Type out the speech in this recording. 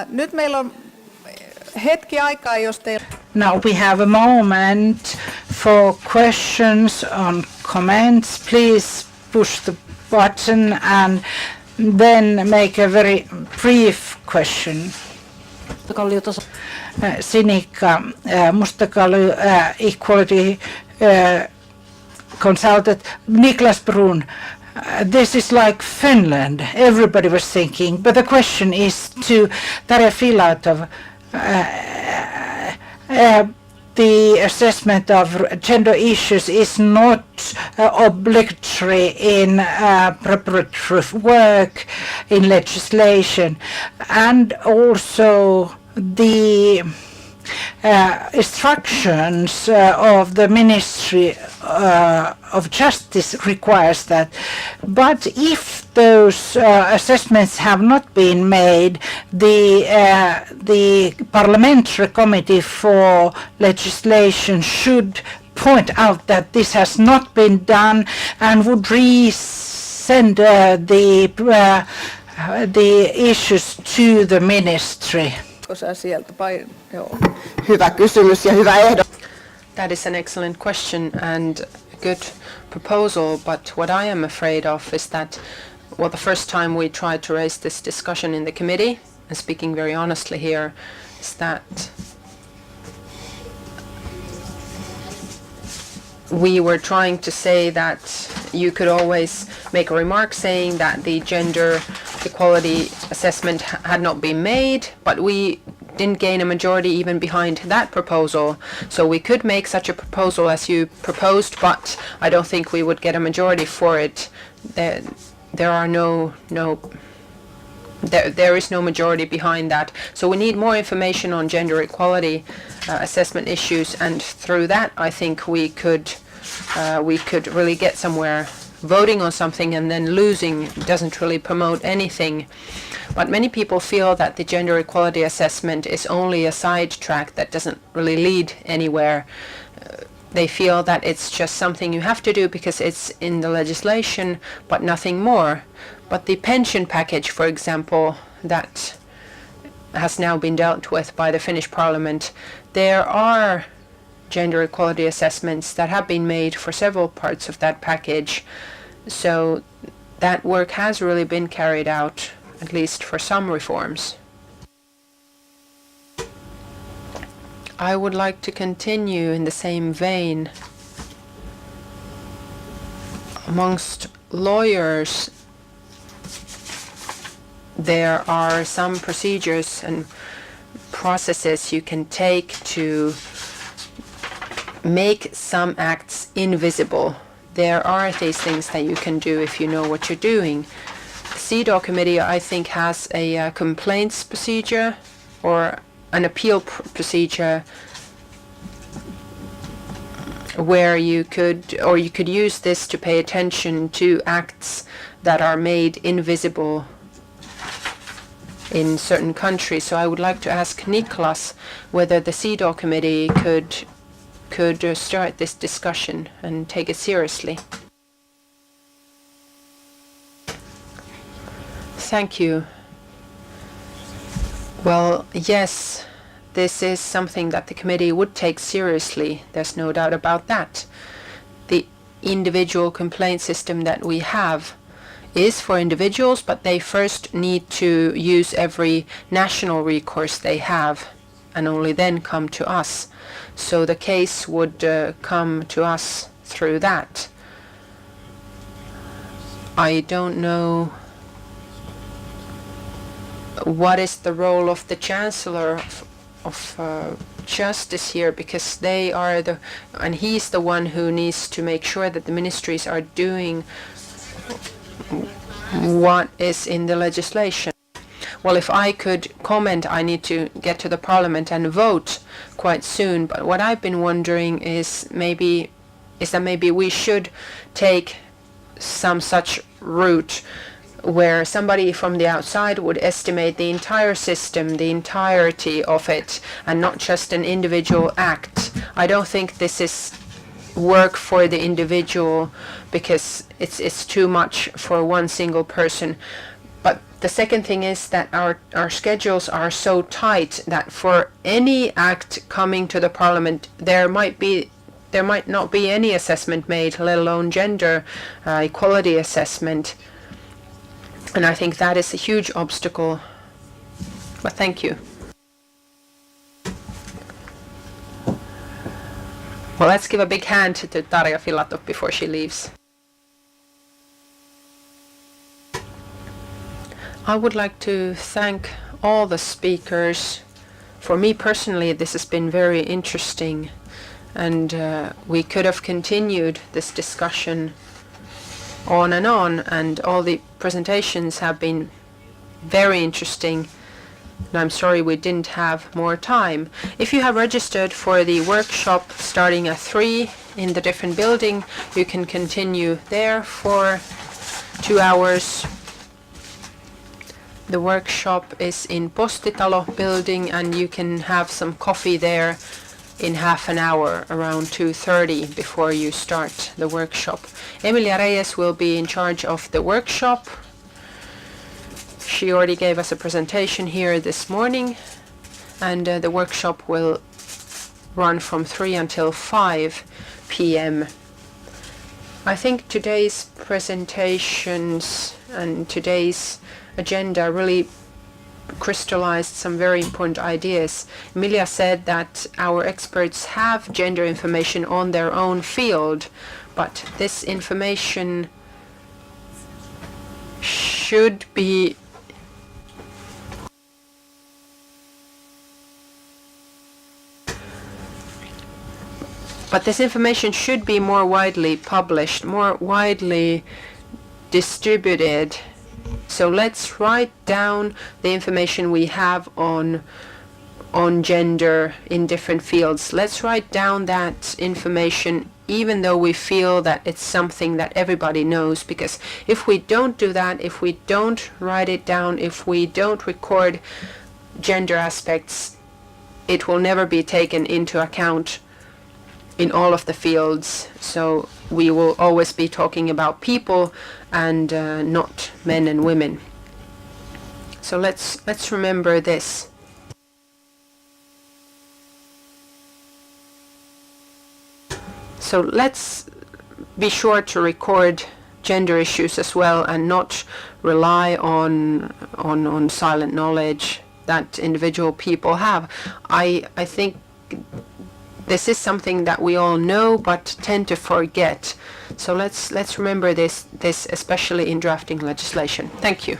Nyt meillä on hetki aikaa, jos teillä... Now we have a moment for questions on comments. Please push the button and then make a very brief question. Sinikka Mustakallio, equality consultant. Niklas Brun. This is like Finland, everybody was thinking, but the question is to Tarja Filatov. The assessment of gender issues is not obligatory in preparatory work, in legislation, and also the instructions of the Ministry of Justice requires that. But if those assessments have not been made, the Parliamentary Committee for Legislation should point out that this has not been done and would resend the issues to the ministry. Hyvä kysymys ja hyvä ehdotus. That is an excellent question and a good proposal, but what I am afraid of is that, well, the first time we tried to raise this discussion in the committee, and speaking very honestly here, is that we were trying to say that you could always make a remark saying that the gender equality assessment had not been made, but we didn't gain a majority even behind that proposal. So we could make such a proposal as you proposed, but I don't think we would get a majority for it. There is no majority behind that. So we need more information on gender equality assessment issues, and through that I think we could really get somewhere. Voting on something and then losing doesn't really promote anything. But many people feel that the gender equality assessment is only a sidetrack that doesn't really lead anywhere. They feel that it's just something you have to do because it's in the legislation, but nothing more. But the pension package, for example, that has now been dealt with by the Finnish Parliament, there are gender equality assessments that have been made for several parts of that package. So that work has really been carried out, at least for some reforms. I would like to continue in the same vein. Amongst lawyers, there are some procedures and processes you can take to make some acts invisible. There are these things that you can do if you know what you're doing. The CEDAW committee, I think, has a complaints procedure or an appeal procedure where you could use this to pay attention to acts that are made invisible in certain countries. So I would like to ask Niklas whether the CEDAW committee could start this discussion and take it seriously. Thank you. Well, yes, this is something that the committee would take seriously. There's no doubt about that. The individual complaint system that we have is for individuals, but they first need to use every national recourse they have and only then come to us. So the case would come to us through that. I don't know what is the role of the Chancellor of Justice here, because they are and he's the one who needs to make sure that the ministries are doing what is in the legislation. Well, if I could comment, I need to get to the Parliament and vote quite soon. But what I've been wondering is that maybe we should take some such route where somebody from the outside would estimate the entire system, the entirety of it, and not just an individual act. I don't think this is work for the individual because it's too much for one single person. But The second thing is that our schedules are so tight that for any act coming to the Parliament, there might not be any assessment made, let alone gender equality assessment. And I think that is a huge obstacle. But thank you. Well, let's give a big hand to Tarja Filatov before she leaves. I would like to thank all the speakers. For me personally, this has been very interesting, and we could have continued this discussion on, and all the presentations have been very interesting. And I'm sorry we didn't have more time. If you have registered for the workshop starting at 3 in the different building, you can continue there for 2 hours. The workshop is in Postitalo building, and you can have some coffee there in half an hour around 2:30 before you start the workshop. Emilia Reyes will be in charge of the workshop. She already gave us a presentation here this morning, and the workshop will run from 3 until 5 p.m. I think today's presentations and today's agenda really crystallized some very important ideas. Emilia said that our experts have gender information on their own field, but this information should be more widely published, more widely distributed. So let's write down the information we have on gender in different fields. Let's write down that information even though we feel that it's something that everybody knows, because if we don't do that, if we don't write it down, if we don't record gender aspects, it will never be taken into account in all of the fields. So we will always be talking about people and not men and women. So let's remember this. So let's be sure to record gender issues as well, and not rely on silent knowledge that individual people have. I think this is something that we all know but tend to forget. So let's remember this especially in drafting legislation. Thank you.